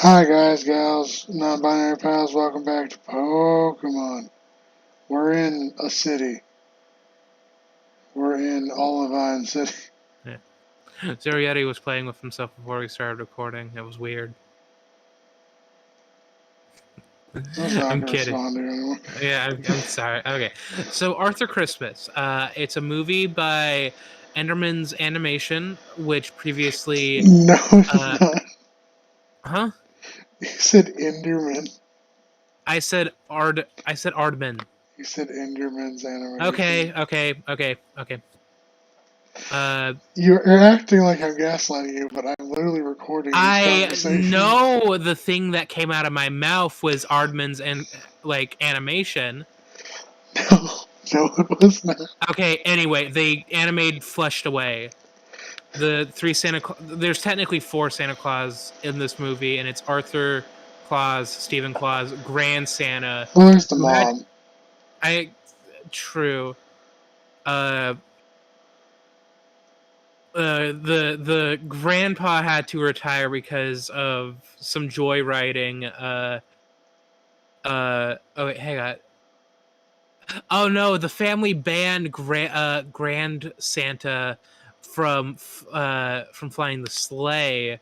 Hi guys, gals, non-binary pals, welcome back to Pokemon. We're in a city. We're in Olivine City. Yeah. Zerietti was playing with himself before we started recording. It was weird. That's not I'm gonna kidding. respond to you anymore. Yeah, I'm sorry. Okay. So Arthur Christmas. It's a movie by Enderman's Animation, which previously No, it's uh not. huh? You said Enderman. I said Ardman. You said Enderman's animation. Okay. Uh You're acting like I'm gaslighting you, but I'm literally recording this I conversation. know the thing that came out of my mouth was Ardman's and animation. No, no, it was not. Okay, anyway, they animated Flushed Away. The three there's technically four Santa Claus in this movie, and it's Arthur Claus, Stephen Claus, Grand Santa, Well, there's the who had mom. I true. Uh the grandpa had to retire because of some joyriding. Oh wait, hang on. Oh no, the family banned Grand Santa from flying the sleigh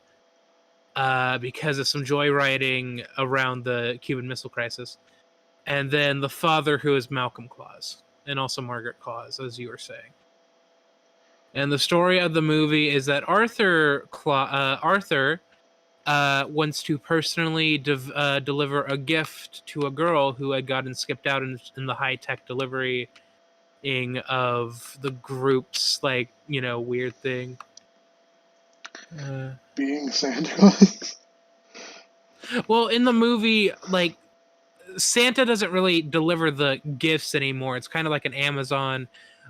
because of some joyriding around the Cuban Missile Crisis. And then the father, who is Malcolm Claus, and also Margaret Claus, as you were saying. And the story of the movie is that Arthur wants to personally deliver a gift to a girl who had gotten skipped out in the high tech delivery of the group's weird thing. Being Santa Claus. Well, in the movie, Santa doesn't really deliver the gifts anymore. It's kind of like an Amazon,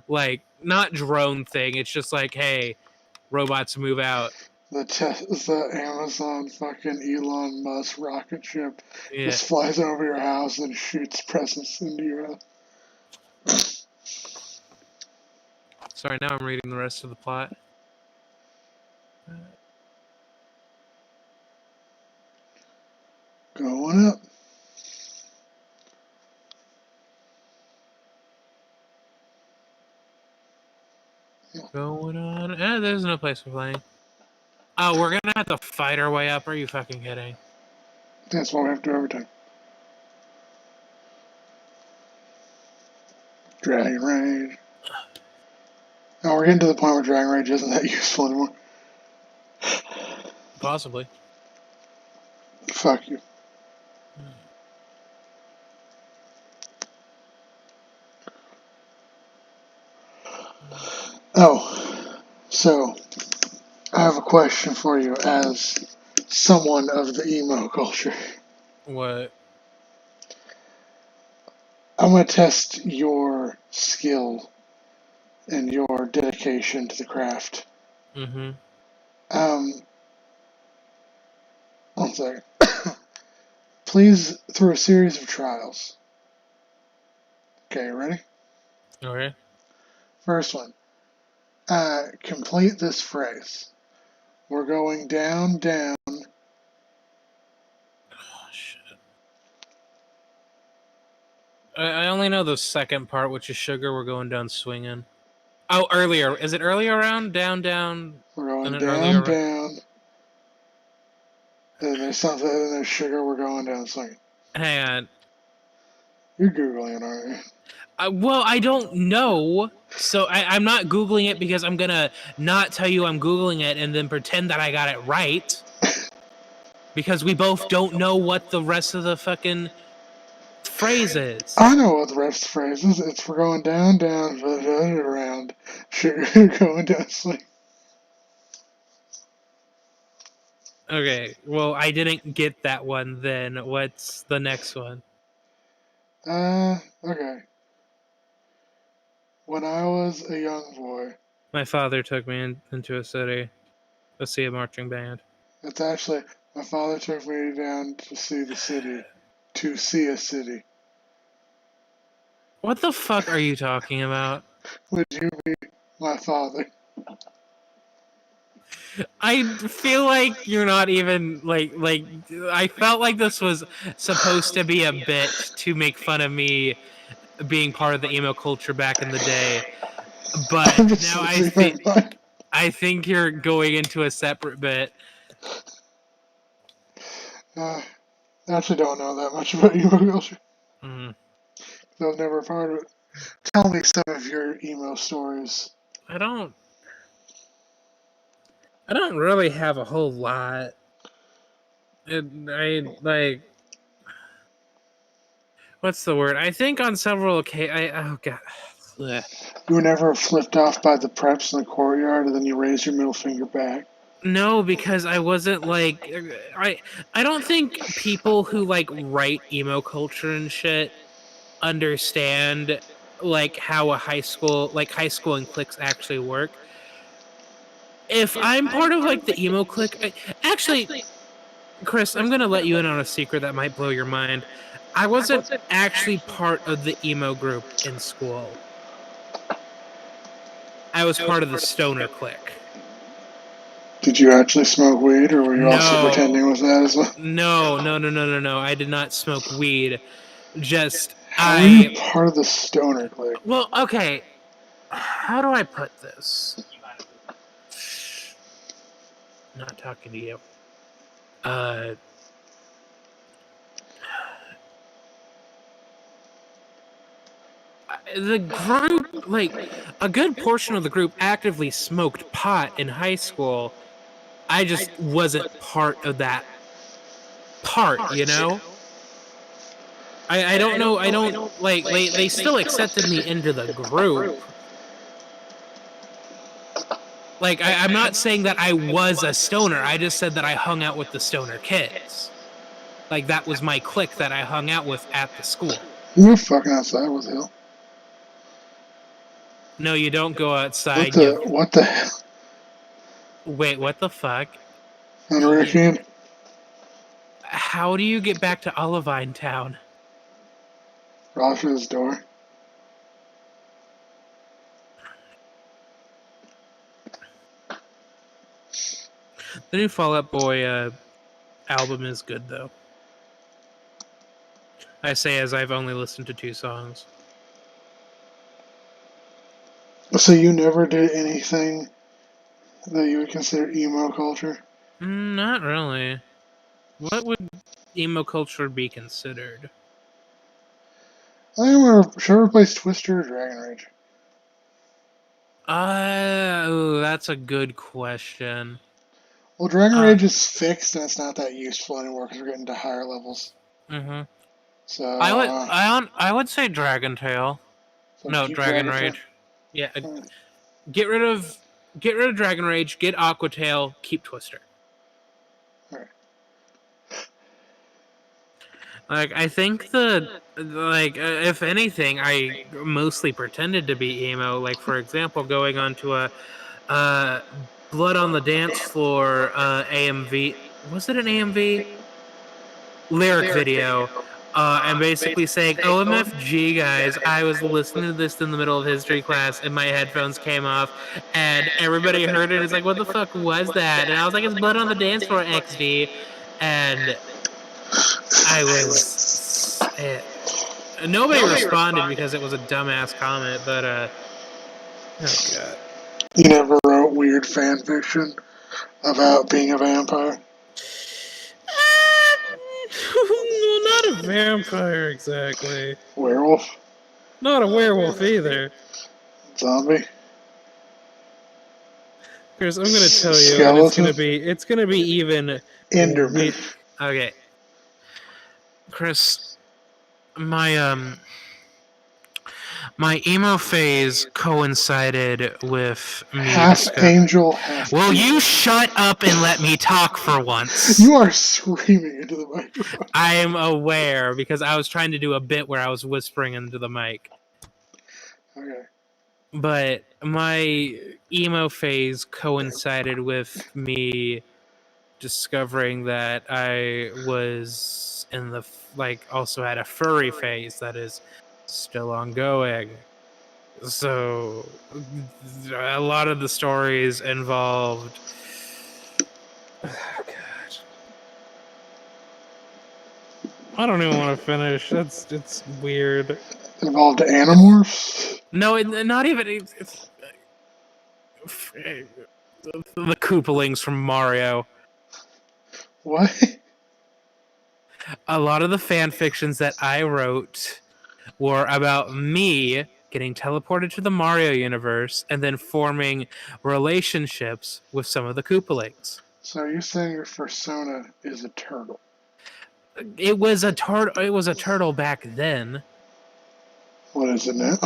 not drone thing. It's just like, hey, robots move out. The Amazon fucking Elon Musk rocket ship Yeah. just flies over your house and shoots presents into your house. Sorry, now I'm reading the rest of the plot. Going up. Going on. There's no place for playing. Oh, we're gonna have to fight our way up. Are you fucking kidding? That's what we have to do every time. Dragon Rage. Now we're getting to the point where Dragon Rage isn't that useful anymore. Possibly. Fuck you. Oh, so I have a question for you as someone of the emo culture. What? I'm going to test your skill and your dedication to the craft. Mm-hmm. One second. Please, through a series of trials. Okay, ready? Okay. First one. Complete this phrase. We're going down, down. Oh, shit. I only know the second part, which is sugar. We're going down swinging. Oh, earlier. Is it earlier round? Down, down. We're going And an down, earlier round. down. And there's something, and there's sugar. We're going down swinging. Hang on. You're Googling it, aren't you? Well, I don't know. So I'm not Googling it because I'm going to not tell you I'm Googling it and then pretend that I got it right. Because we both don't know what the rest of the fucking phrase is. I know what the rest of the phrase is. It's we're going down, down, around. Sugar going down swinging. Okay, well, I didn't get that one then. What's the next one? Okay. When I was a young boy, My father took me into a city to see a marching band. it's actually, my father took me down to see the city. To see a city. What the fuck are you talking about? Would you be my father? I feel like you're not even like I felt like this was supposed to be a bit to make fun of me being part of the emo culture back in the day, but I'm just now losing my mind. I think you're going into a separate bit. I actually don't know that much about emo culture. Mm. I was never a part of it. Tell me some of your emo stories. I don't really have a whole lot. I like what's the word? I think on several occasions. Oh god. Ugh. You were never flipped off by the preps in the courtyard, and then you raise your middle finger back. No, because I wasn't like I don't think people who like write emo culture and shit understand like how a high school and cliques actually work. If I'm part of like the emo clique, actually, Chris, I'm gonna let you in on a secret that might blow your mind. I wasn't actually part of the emo group in school. I was part of the stoner clique. Did you actually smoke weed, or were you also pretending with that as well? No. I did not smoke weed. Just How were you part of the stoner clique? Well, okay. How do I put this? Not talking to you. The group, like a good portion of the group, actively smoked pot in high school. I just wasn't part of that part, you know. I don't know. I don't like. They still accepted me into the group. Like I'm not saying that I was a stoner. I just said that I hung out with the stoner kids. Like that was my clique that I hung out with at the school. You were fucking outside with hell. No, you don't go outside. What the hell? Wait, what the fuck? Unreal. How do you get back to Olivine Town? Rasha's door. The new Fall Out Boy album is good, though. I say as I've only listened to 2 songs. So you never did anything that you would consider emo culture? Not really. What would emo culture be considered? I remember sure replaced Twister or Dragon Rage. That's a good question. Well, Dragon Rage is fixed and it's not that useful anymore because we're getting to higher levels. Mm-hmm. So I would say Dragon Tail. so No, keep Dragon Rage. Yeah, Hmm. get rid of Dragon Rage. Get Aqua Tail. Keep Twister. Alright. Like I think if anything, I mostly pretended to be emo. Like for example, going onto a Blood on the Dance Floor AMV. Was it an AMV? Lyric video. And basically saying, OMFG, guys, I was listening to this in the middle of history class and my headphones came off and everybody heard it. It's like, what the fuck was that? And I was like, it's Blood on the Dance Floor XD. And I was. Nobody responded because it was a dumbass comment, but, oh god. You never wrote weird fan fiction about being a vampire? Not a vampire exactly. Werewolf? Not a werewolf either. Zombie? Chris, I'm gonna tell you, Skeleton? and it's gonna be even. Enderman. Okay, Chris, my emo phase coincided with me. Half angel, half. Will you shut up and let me talk for once? You are screaming into the microphone. I am aware because I was trying to do a bit where I was whispering into the mic. Okay. But my emo phase coincided with me discovering that I was in the also had a furry phase that is still ongoing. So a lot of the stories involved I don't even want to finish. It's weird. Evolved to Animorphs? No, not even. It's the Koopalings from Mario. What? A lot of the fan fictions that I wrote were about me getting teleported to the Mario universe and then forming relationships with some of the Koopalings. So you're saying your persona is a turtle? It was a turtle. It was a turtle back then. What is it now?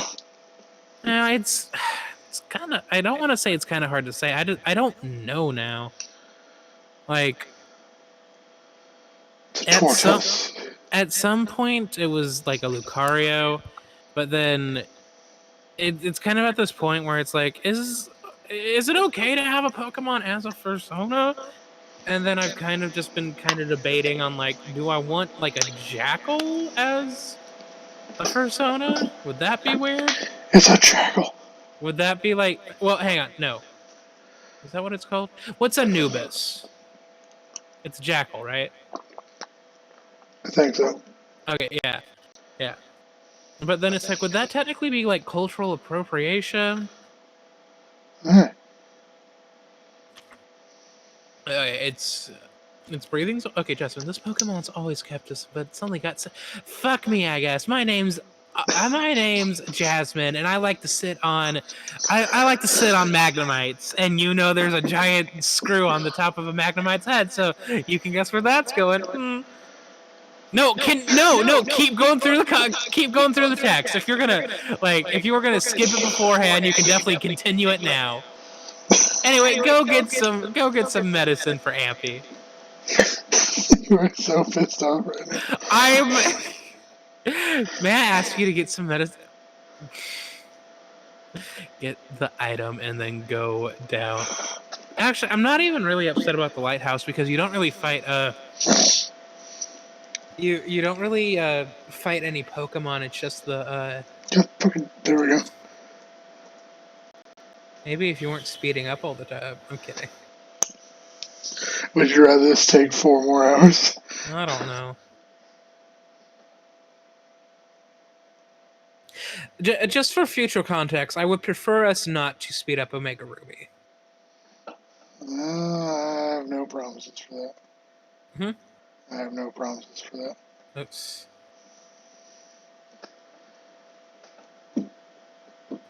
It's kind of. I don't want to say it's kind of hard to say. I don't know now. Like It's a at some tortoise. at some point it was like a Lucario, but then it's kind of at this point where it's like, is it okay to have a Pokemon as a persona? And then I've kind of just been kind of debating on like, do I want like a jackal as a persona? Would that be weird? It's a jackal. Would that be like, well, hang on, no. Is that what it's called? What's Anubis? It's jackal, right? I think so. Okay, yeah. Yeah. But then it's like, would that technically be like cultural appropriation? Alright. It's breathing. Okay, Justin, this Pokemon's always kept us, but it's only got. Fuck me, I guess. My name's Jasmine, and I like to sit on. I like to sit on Magnemites, and you know there's a giant screw on the top of a Magnemite's head, so you can guess where that's going. No, keep going through the text. If you're gonna if you were gonna skip it beforehand, you can definitely continue it now. Anyway, go get some medicine for Ampy. You're so pissed off right now. May I ask you to get some medicine? Get the item and then go down. Actually, I'm not even really upset about the lighthouse because you don't really fight you don't really fight any Pokemon. It's just the Just fucking. There we go. maybe if you weren't speeding up all the time. I'm kidding. Would you rather this take 4 more hours? I don't know. Just for future context, I would prefer us not to speed up Omega Ruby. I have no promises for that. Hmm? I have no promises for that. Oops.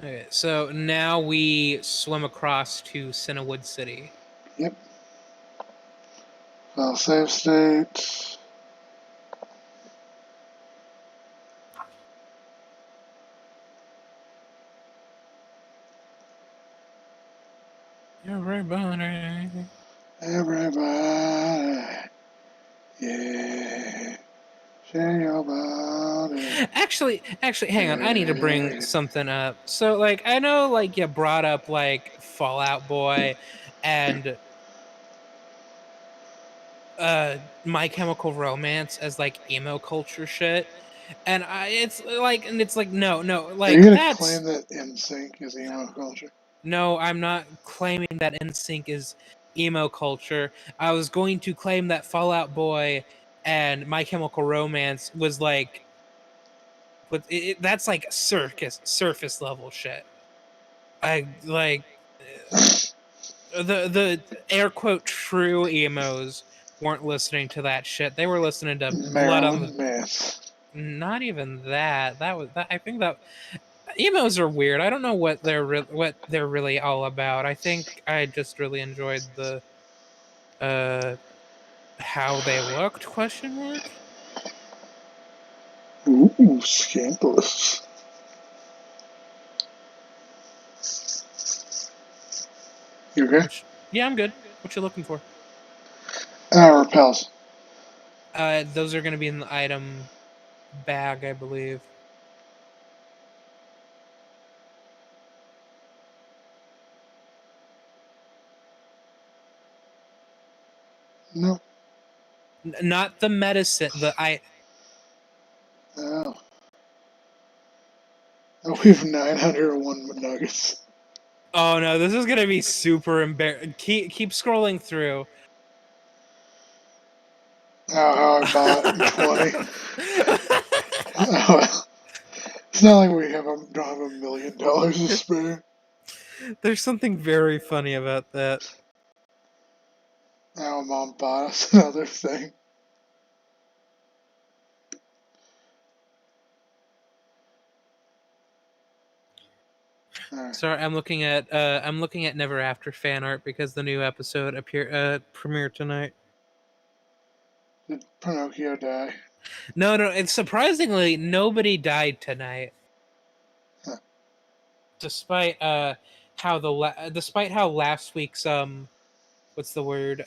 Okay, so now we swim across to Cinnawood City. Yep. File save state. Everybody. Everybody. Yeah. Share your body. Actually, hang on. I need to bring something up. So, like, I know, like, you brought up like Fallout Boy and My Chemical Romance as like emo culture shit, and it's like no, Are like you gonna that's claim that NSYNC is emo culture? no. I'm not claiming that NSYNC is emo culture. I was going to claim that Fallout Boy and My Chemical Romance was like, but that's like surface level shit. I like the air quote true emos weren't listening to that shit. They were listening to Blood on the. Maryland Mass. Not even that. That was that. I think that emos are weird. I don't know what they're really all about. I think I just really enjoyed the how they looked, question mark. Ooh, scandalous. You okay? Yeah, I'm good. What you looking for? Repels. Those are gonna be in the item bag, I believe. No. Not the medicine. Oh. Oh, we have 901 nuggets. Oh no, this is gonna be super embarrassing. Keep scrolling through. How I bought 20. It's not like we don't have $1 million to spare. There's something very funny about that. Now Mom bought us another thing. Right. Sorry, I'm looking at Never After fan art because the new episode premiered tonight. Did Pinocchio die? No, it's surprisingly nobody died tonight. Huh. Despite how last week's what's the word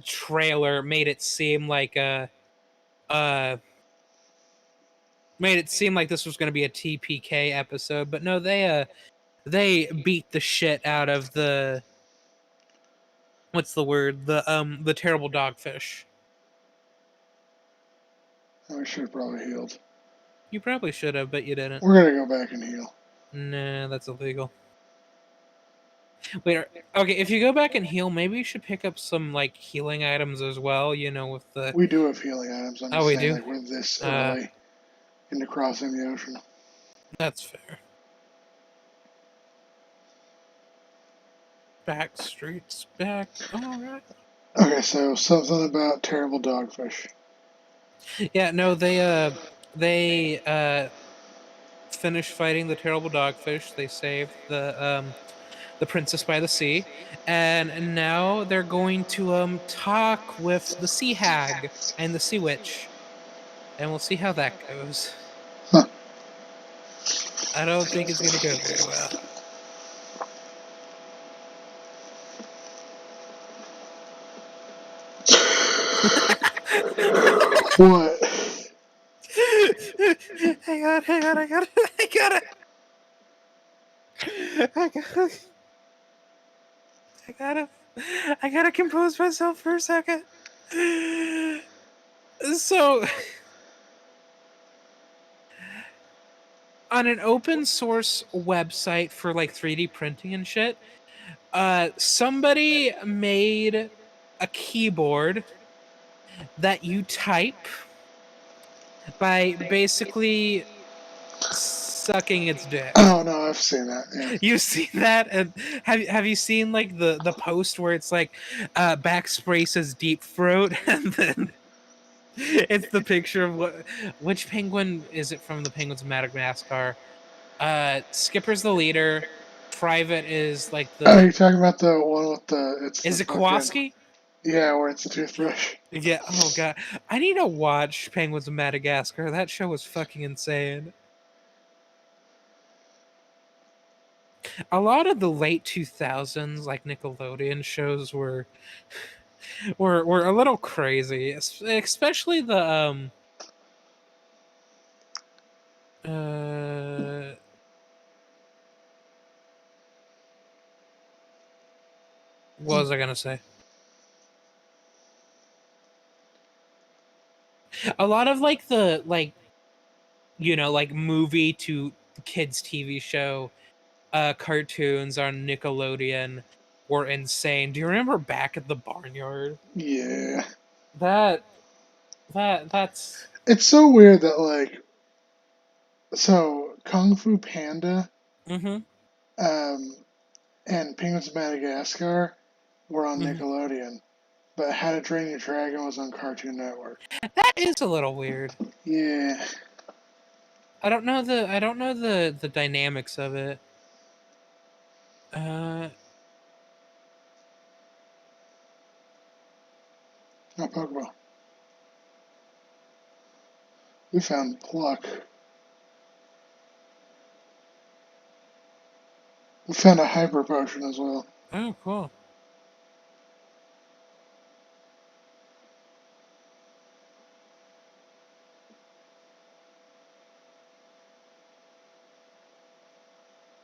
trailer made it seem like this was going to be a TPK episode, but no, they beat the shit out of the what's the word the terrible dogfish. We should have probably healed. You probably should have, but you didn't. We're gonna go back and heal. Nah, that's illegal. Wait, okay, if you go back and heal, maybe you should pick up some like healing items as well. You know, with the We do have healing items. I'm just we saying, do. like we're this early into crossing the ocean. That's fair. Back streets back. All right. Okay, so something about terrible dogfish. Yeah, no, they finished fighting the terrible dogfish. They saved the princess by the sea, and now they're going to talk with the sea hag and the sea witch, and we'll see how that goes. Huh. I don't think it's gonna go very well. What? Hang on, I gotta compose myself for a second. So, on an open source website for like 3D printing and shit, somebody made a keyboard that you type by basically sucking its dick. Oh no, I've seen that. Yeah. You've seen that, and have you seen like the post where it's like backspray says deep throat, and then it's the picture of which penguin is it from the Penguins of Madagascar? Skipper's the leader. Private is like Oh, you're talking about the one with is it fucking, Kowalski? yeah, where it's a toothbrush. Yeah. Oh god, I need to watch Penguins of Madagascar. That show was fucking insane. A lot of the late 2000s, like Nickelodeon shows, were a little crazy, especially the what was I gonna say? A lot of like the like movie to kids TV show cartoons on Nickelodeon were insane. Do you remember Back at the Barnyard? Yeah. That's It's so weird that so Kung Fu Panda, mm-hmm. and Penguins of Madagascar were on Mm-hmm. Nickelodeon, but How to Train Your Dragon was on Cartoon Network. That is a little weird. Yeah. I don't know the dynamics of it. No Pokeball. We found Pluck. We found a Hyper Potion as well. Oh, cool.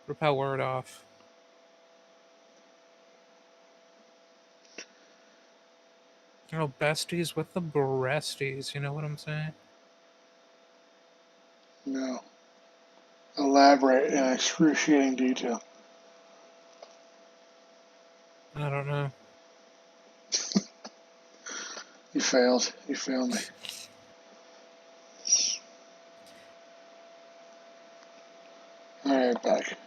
Repel word off. Oh, besties with the breasties. You know what I'm saying? No. Elaborate in excruciating detail. I don't know. You failed. You failed me. Alright, back.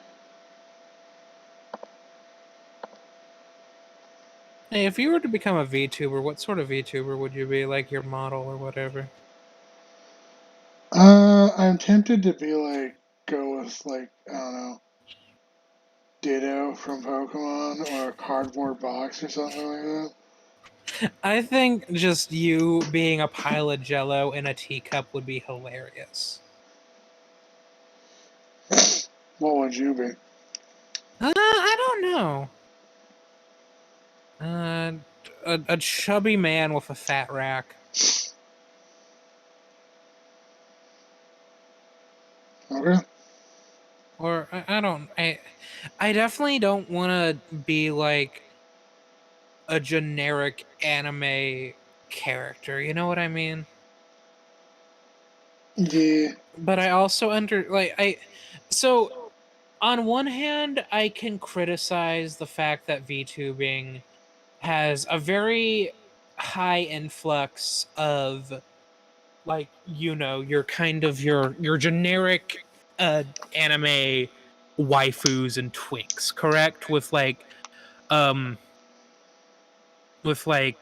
Hey, if you were to become a VTuber, what sort of VTuber would you be? Like your model or whatever? I'm tempted to be like, go with like, I don't know, Ditto from Pokemon or a cardboard box or something like that. I think just you being a pile of jello in a teacup would be hilarious. What would you be? I don't know. A chubby man with a fat rack. Okay. Or I don't I definitely don't want to be like a generic anime character, you know what I mean? Yeah. But I also so on one hand I can criticize the fact that VTubing has a very high influx of like your kind of your generic anime waifus and twinks, correct, um with like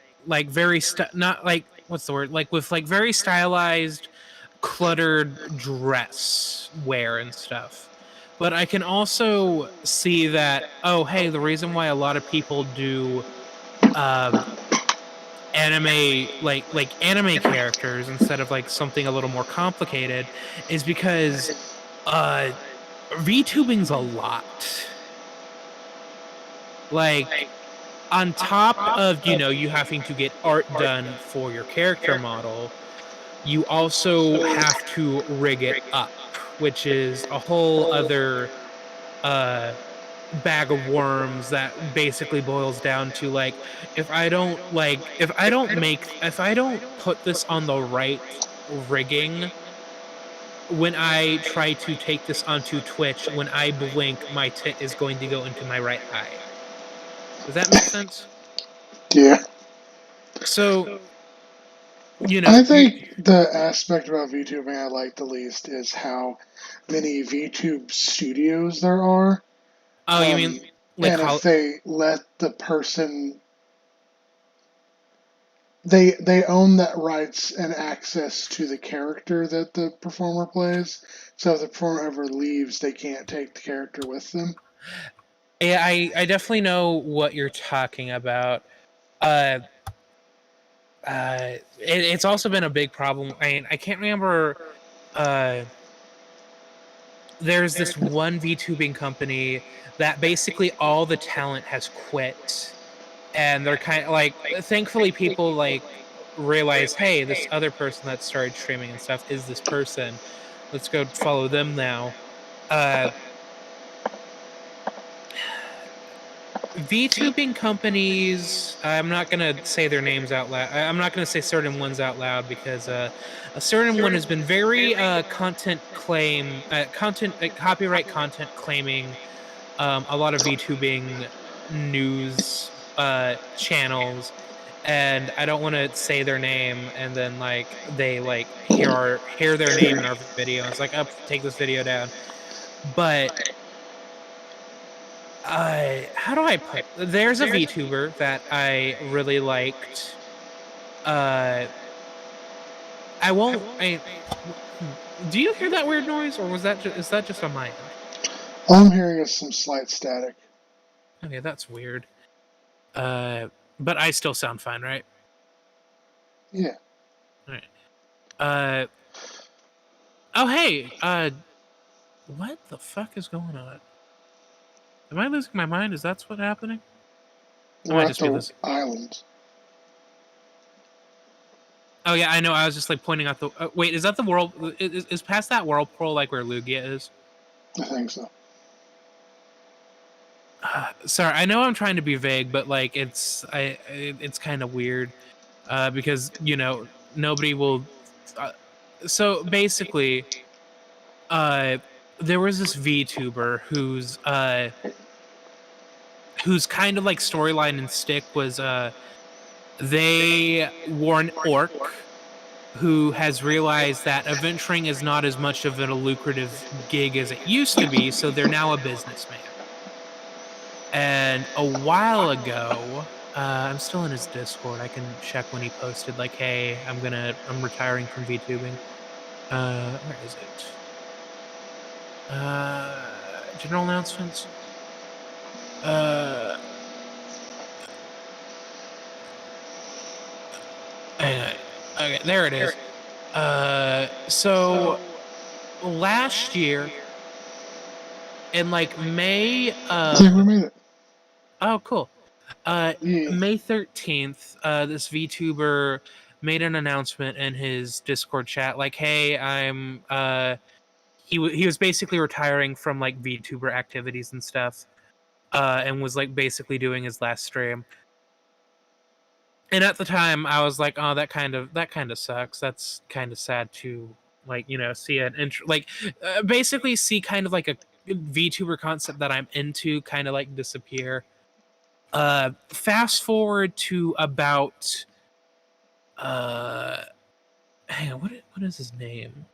very not like what's the word, like with like very stylized cluttered dress wear and stuff. But I can also see that, oh hey, the reason why a lot of people do um anime like anime characters instead of like something a little more complicated is because uh VTubing's a lot. Like on top of you having to get art done for your character model, you also have to rig it up, which is a whole other uh bag of worms that basically boils down to like if I don't put this on the right rigging when I try to take this onto Twitch, when I blink my tit is going to go into my right eye. Does that make sense? Yeah. So I you think the aspect about VTubing I like the least is how many VTube studios there are. oh you mean like And if they let the person, they own that rights and access to the character that the performer plays. So if the performer ever leaves, they can't take the character with them. yeah, I definitely know what you're talking about. Uh it's also been a big problem. I mean, I can't remember. Uh, there's this one VTubing company that basically all the talent has quit, and they're kind of like, thankfully, people like realize, hey, this other person that started streaming and stuff is this person. Let's go follow them now. Uh, VTubing companies, I'm not going to say their names out loud. I'm not going to say certain ones out loud because a certain one has been very copyright content claiming a lot of VTubing news channels, and I don't want to say their name and then like they like hear their name in our video and it's like, up, take this video down. But how do I put? There's a VTuber that I really liked. Uh, I won't. Do you hear that weird noise, or is that just on my end? All I'm hearing is some slight static. Okay, that's weird. But I still sound fine, right? Yeah. All right. Uh, oh hey. What the fuck is going on? Am I losing my mind? Is that what's happening? I We're might at just be the losing. island. Oh yeah, I know. I was just like pointing out the. Wait, is that the world? Is past that whirlpool like where Lugia is? I think so. Sorry, I know I'm trying to be vague, but like it's kind of weird because nobody will. Uh, so basically, uh, there was this VTuber whose kind of like storyline and stick was They were an orc who has realized that adventuring is not as much of a lucrative gig as it used to be, so they're now a businessman. And a while ago, I'm still in his Discord. I can check when he posted, like, "Hey, I'm retiring from VTubing." Where is it? General announcements. Uh, okay, there it is. So last year in like May I think we of made it. oh cool. Yeah. May 13th, this VTuber made an announcement in his Discord chat, like, "Hey, I'm he was basically retiring from like VTuber activities and stuff, and was like basically doing his last stream." And at the time, I was like, "Oh, that kind of sucks. That's kind of sad to like see basically see kind of like a VTuber concept that I'm into kind of like disappear." Fast forward to about hang on, what is his name?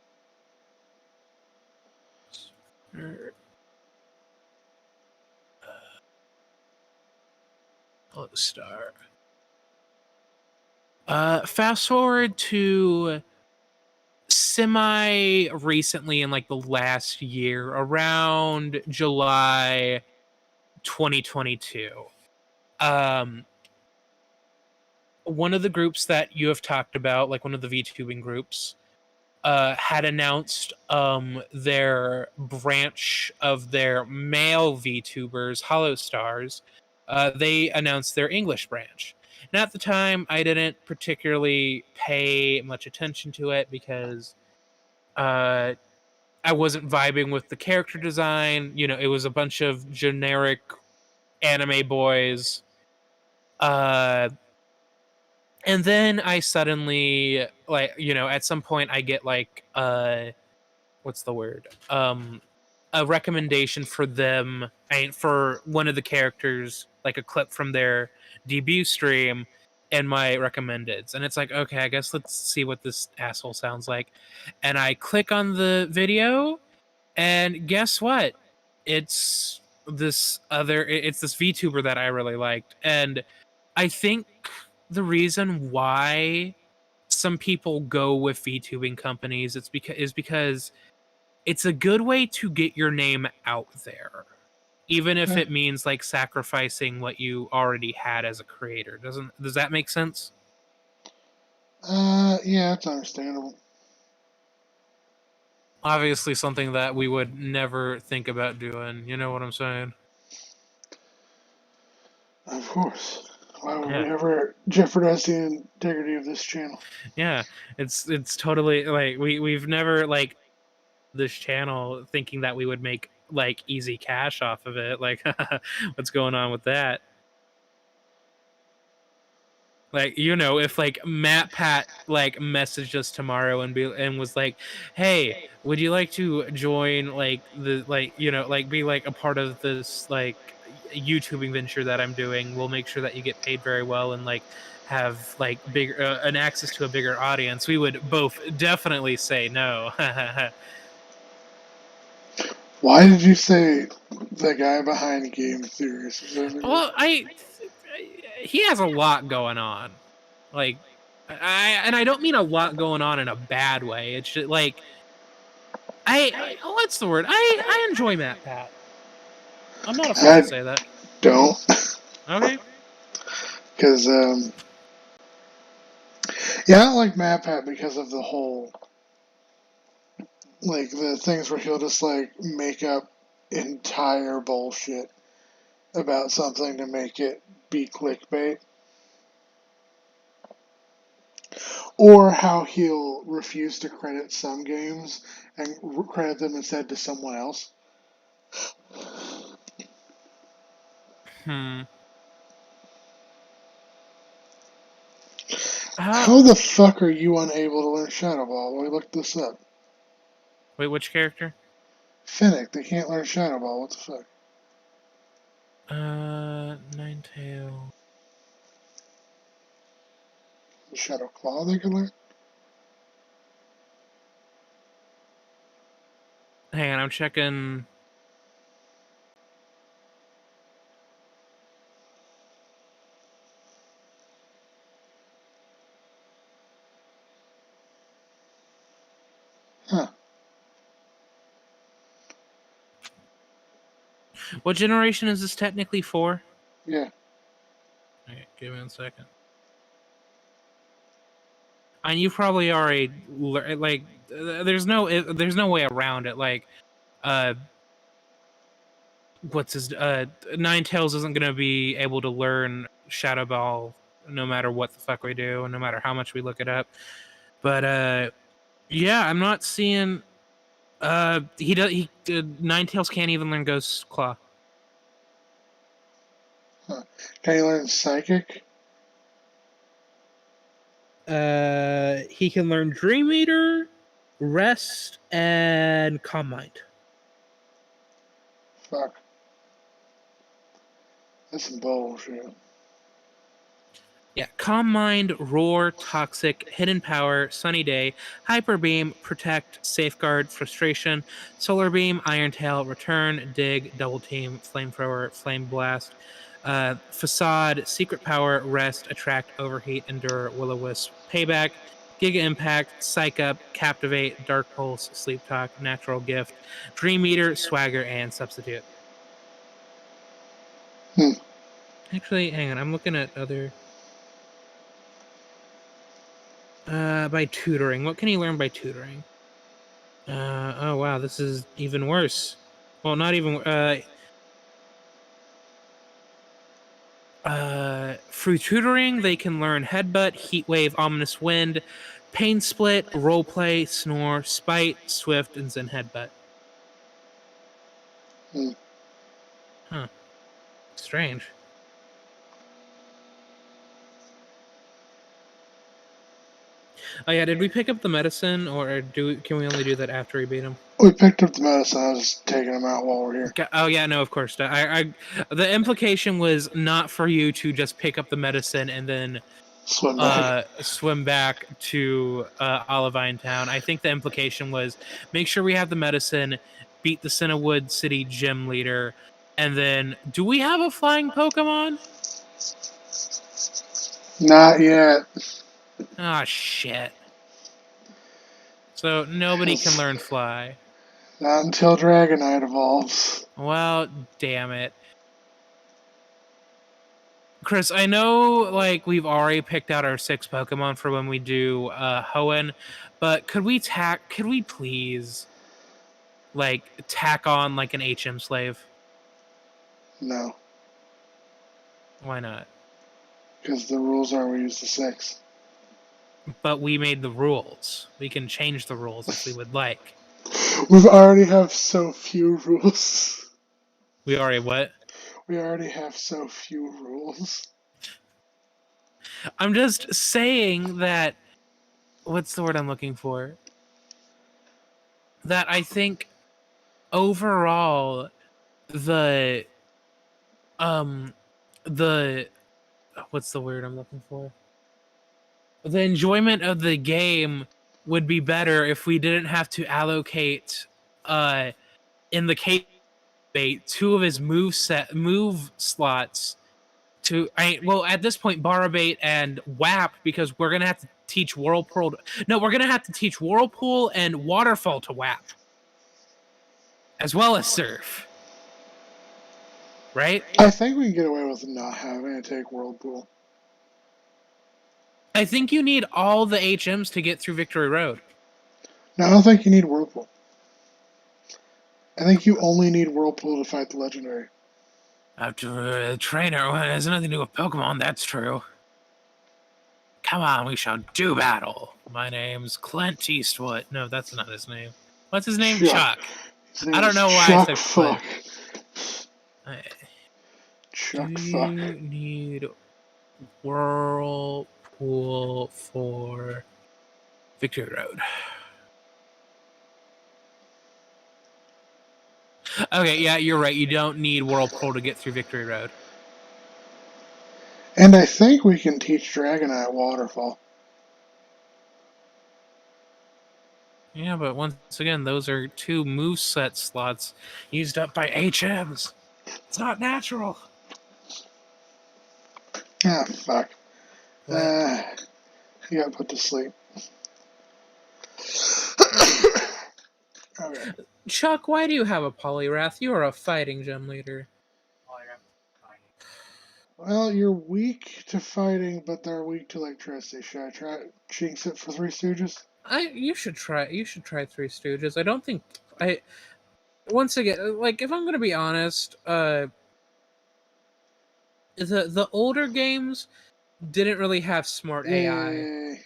Star. Fast forward to semi recently in like the last year, around July 2022. Um, one of the groups that you have talked about, like one of the VTubing groups, had announced their branch of their male VTubers, Hollow Stars. They announced their English branch. And at the time, I didn't particularly pay much attention to it because I wasn't vibing with the character design. It was a bunch of generic anime boys. Uh, and then I suddenly, like, at some point I get like, what's the word? A recommendation for them, for one of the characters, like a clip from their debut stream, and my recommendeds, and it's like, okay, I guess let's see what this asshole sounds like, and I click on the video, and guess what? It's it's this VTuber that I really liked, and I think the reason why some people go with VTubing companies is because it's a good way to get your name out there, even if it means like sacrificing what you already had as a creator. Does that make sense? Yeah, it's understandable. Obviously something that we would never think about doing, you know what I'm saying? Of course. Why would we Yeah. ever jeopardize the integrity of this channel? Yeah. It's totally like we've never like this channel thinking that we would make like easy cash off of it. Like what's going on with that? Like, if like Matt Pat like messaged us tomorrow and was like, "Hey, would you like to join like the like like be like a part of this like YouTubing venture that I'm doing? We'll make sure that you get paid very well and like have like bigger an access to a bigger audience." We would both definitely say no. Why did you say the guy behind Game Theory specifically? Well, he has a lot going on. Like, I don't mean a lot going on in a bad way. It's just like what's the word? I enjoy Matt Pat. I'm not afraid to I say that. don't, Okay. because yeah, I don't like MatPat because of the whole like the things where he'll just like make up entire bullshit about something to make it be clickbait, or how he'll refuse to credit some games and credit them instead to someone else. Hmm. How the fuck are you unable to learn Shadow Ball? Let me look this up. Wait, which character? Finnick, they can't learn Shadow Ball. What the fuck? Ninetail. The Shadow Claw they can learn? Hang on, I'm checking. Huh. What generation is this technically for? Yeah. Okay, give me 1 second. And you probably already like. There's no way around it. Like, what's his Ninetales isn't gonna be able to learn Shadow Ball no matter what the fuck we do, and no matter how much we look it up. But yeah, I'm not seeing. Ninetales can't even learn Ghost Claw. Huh. Can you learn Psychic? He can learn Dream Eater, Rest, and Calm Mind. Fuck. That's some bullshit. Yeah, Calm Mind, Roar, Toxic, Hidden Power, Sunny Day, Hyper Beam, Protect, Safeguard, Frustration, Solar Beam, Iron Tail, Return, Dig, Double Team, Flamethrower, Flame Blast, Facade, Secret Power, Rest, Attract, Overheat, Endure, Will-O-Wisp, Payback, Giga Impact, Psych Up, Captivate, Dark Pulse, Sleep Talk, Natural Gift, Dream Eater, Swagger, and Substitute. Hmm. Actually, hang on, I'm looking at other... by tutoring. What can he learn by tutoring? Oh wow, this is even worse. Well, not even. Through tutoring, they can learn Headbutt, Heat Wave, Ominous Wind, Pain Split, Roleplay, Snore, Spite, Swift, and Zen Headbutt. Hmm. Huh. Strange. Oh yeah, did we pick up the medicine, or can we only do that after we beat him? We picked up the medicine. I was just taking them out while we're here. Oh yeah, no, of course. The implication was not for you to just pick up the medicine and then swim back to Olivine Town. I think the implication was make sure we have the medicine, beat the Cinnawood City gym leader, and then do we have a flying Pokemon? Not yet. Ah, shit. So nobody can learn fly. Not until Dragonite evolves. Well, damn it. Chris, I know like we've already picked out our 6 Pokemon for when we do Hoenn, but could we please like tack on like an HM slave? No. Why not? Because the rules are we use the 6. But we made the rules. We can change the rules if we would like. We already have so few rules. We already what? We already have so few rules. I'm just saying that. What's the word I'm looking for? That I think overall the what's the word I'm looking for? The enjoyment of the game would be better if we didn't have to allocate in the case 2 of his move slots to at this point Barabate and WAP, because we're gonna have to teach Whirlpool. No, we're gonna have to teach Whirlpool and Waterfall to WAP, as well as Surf. Right? I think we can get away with not having to take Whirlpool. I think you need all the HMs to get through Victory Road. No, I don't think you need Whirlpool. I think you only need Whirlpool to fight the Legendary. After a trainer, well, it has nothing to do with Pokemon, that's true. Come on, we shall do battle. My name's Clint Eastwood. No, that's not his name. What's his name? Chuck. I don't know why I said Clint. Chuck do fuck. You need Whirlpool for Victory Road. Okay, yeah, you're right. You don't need Whirlpool to get through Victory Road. And I think we can teach Dragonite Waterfall. Yeah, but once again, those are 2 moveset slots used up by HMs. It's not natural. Ah, fuck. What? He got put to sleep. Okay. Chuck, why do you have a Polyrath? You are a fighting gem leader. Well, you're weak to fighting, but they're weak to electricity. Should I try Jinx it for Three Stooges? You should try. You should try Three Stooges. I don't think I. Once again, like if I'm gonna be honest, the older games didn't really have smart AI. Yay.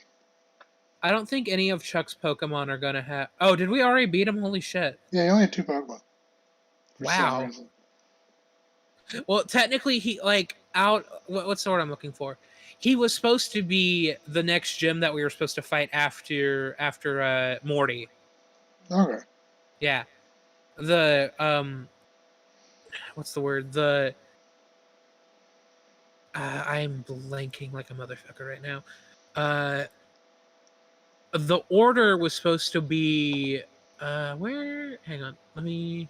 I don't think any of Chuck's Pokemon are gonna have. Oh, did we already beat him? Holy shit! Yeah, he only had 2 Pokemon. For some Wow. reason. Well, technically, he what's the word I'm looking for? He was supposed to be the next gym that we were supposed to fight after Morty. Okay. Yeah, the what's the word? I'm blanking like a motherfucker right now. The order was supposed to be where? Hang on, let me.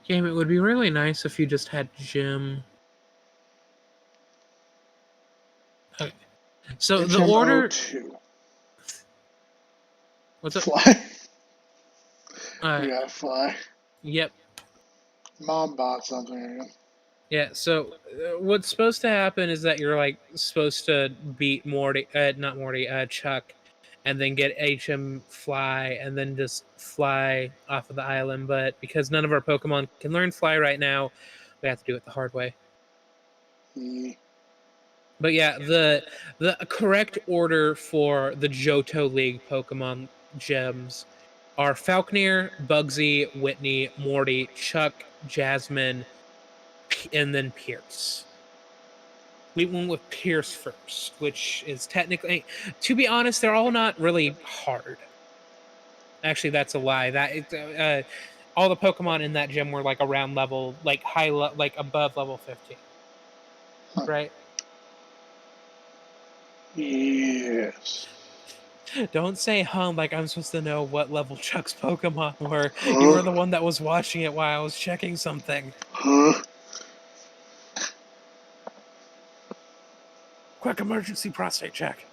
Game, it would be really nice if you just had gym. Okay. So the order. HM02. What's up? Fly. We got Fly. Yep. Mom bought something again. Yeah. So what's supposed to happen is that you're like supposed to beat Morty, not Morty, Chuck, and then get HM Fly, and then just fly off of the island. But because none of our Pokemon can learn Fly right now, we have to do it the hard way. But yeah, the correct order for the Johto League Pokemon gems are Falconeer, Bugsy, Whitney, Morty, Chuck, Jasmine, and then Pierce. We went with Pierce first, which is technically, to be honest, they're all not really hard. Actually, that's a lie. All the Pokemon in that gym were like around level, like like above level 15, right? Yes. Don't say like I'm supposed to know what level Chuck's Pokemon were. Huh? You were the one that was watching it while I was checking something. Huh? Quick emergency prostate check.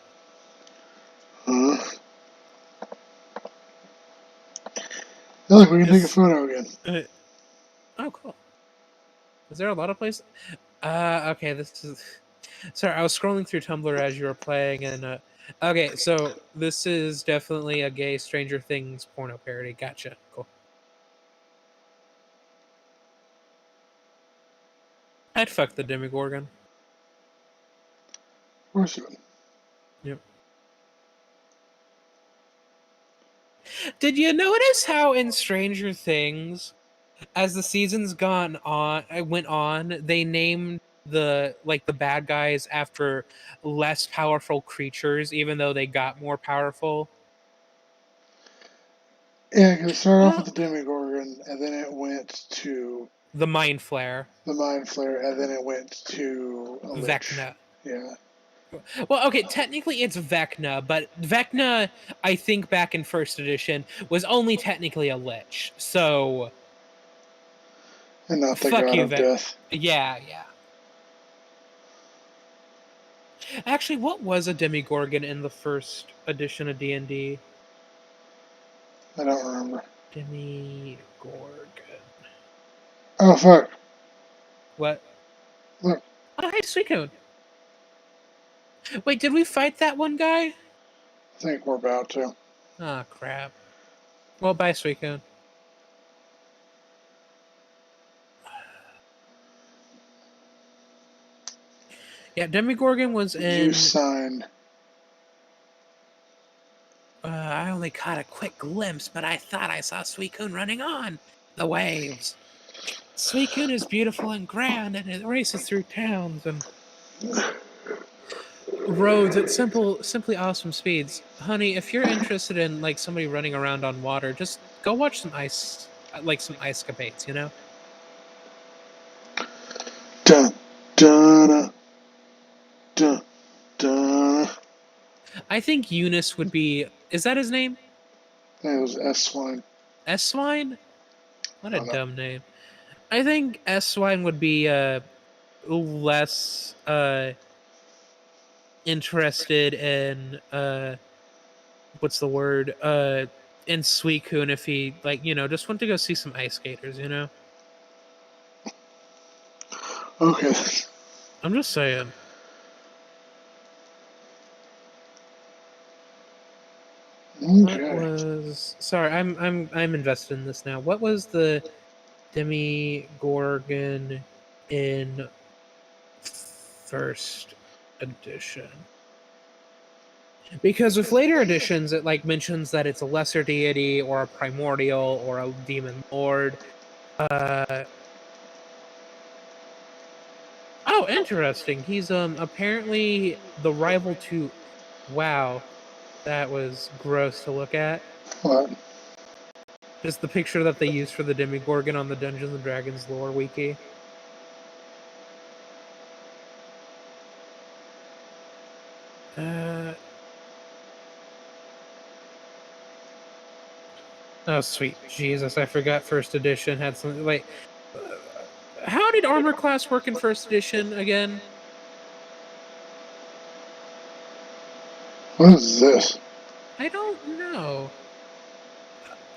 Huh? Look, we can take a photo again. Oh, cool. Is there a lot of places? Okay, this is. Sorry, I was scrolling through Tumblr as you were playing, and okay, so this is definitely a gay Stranger Things porno parody. Gotcha. Cool. I'd fuck the Demigorgon. Of course you would. Yep. Did you notice how in Stranger Things, as the seasons went on, they named the bad guys after less powerful creatures, even though they got more powerful? Yeah, because it started off with Well, the Demigorgon, and then it went to the Mind Flare, the Mind Flare, and then it went to a Lich. Vecna. Yeah. Well, okay, technically it's Vecna, but Vecna, I think back in first edition, was only technically a Lich. So And not the fuck God you, of Death. Yeah. Actually, what was a Demigorgon in the first edition of D&D? I don't remember. Demigorgon. Oh, fuck. What? Look. Oh, hey, Suicune. Wait, did we fight that one guy? I think we're about to. Oh, crap. Well, bye, Suicune. Yeah, Demigorgon was in... You signed. I only caught a quick glimpse, but I thought I saw Suicune running on the waves. Suicune is beautiful and grand, and it races through towns and roads at simply awesome speeds. Honey, if you're interested in like somebody running around on water, just go watch some ice capades, you know? Dun, dun, dun. I think Eunice would be. Is that his name? I think it was S Swine. S Swine? What I a don't know. dumb name. I think S Swine would be less interested in what's the word? In Suicune if he just went to go see some ice skaters, you know? Okay. I'm just saying. What Okay. was sorry, I'm invested in this now. What was the Demigorgon in first edition? Because with later editions it like mentions that it's a lesser deity or a primordial or a demon lord. Oh, interesting. He's apparently the rival to wow, that was gross to look at. What? Just the picture that they used for the Demigorgon on the Dungeons and Dragons lore wiki. Oh sweet Jesus, I forgot first edition had something like how did armor class work in first edition again? What is this? I don't know.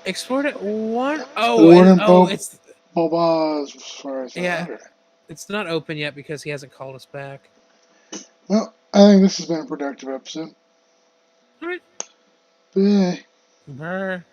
Explored it one The oh Warden it's Bobas, as far as yeah. okay. It's not open yet because he hasn't called us back. Well, I think this has been a productive episode. Alright. Bye. Brr.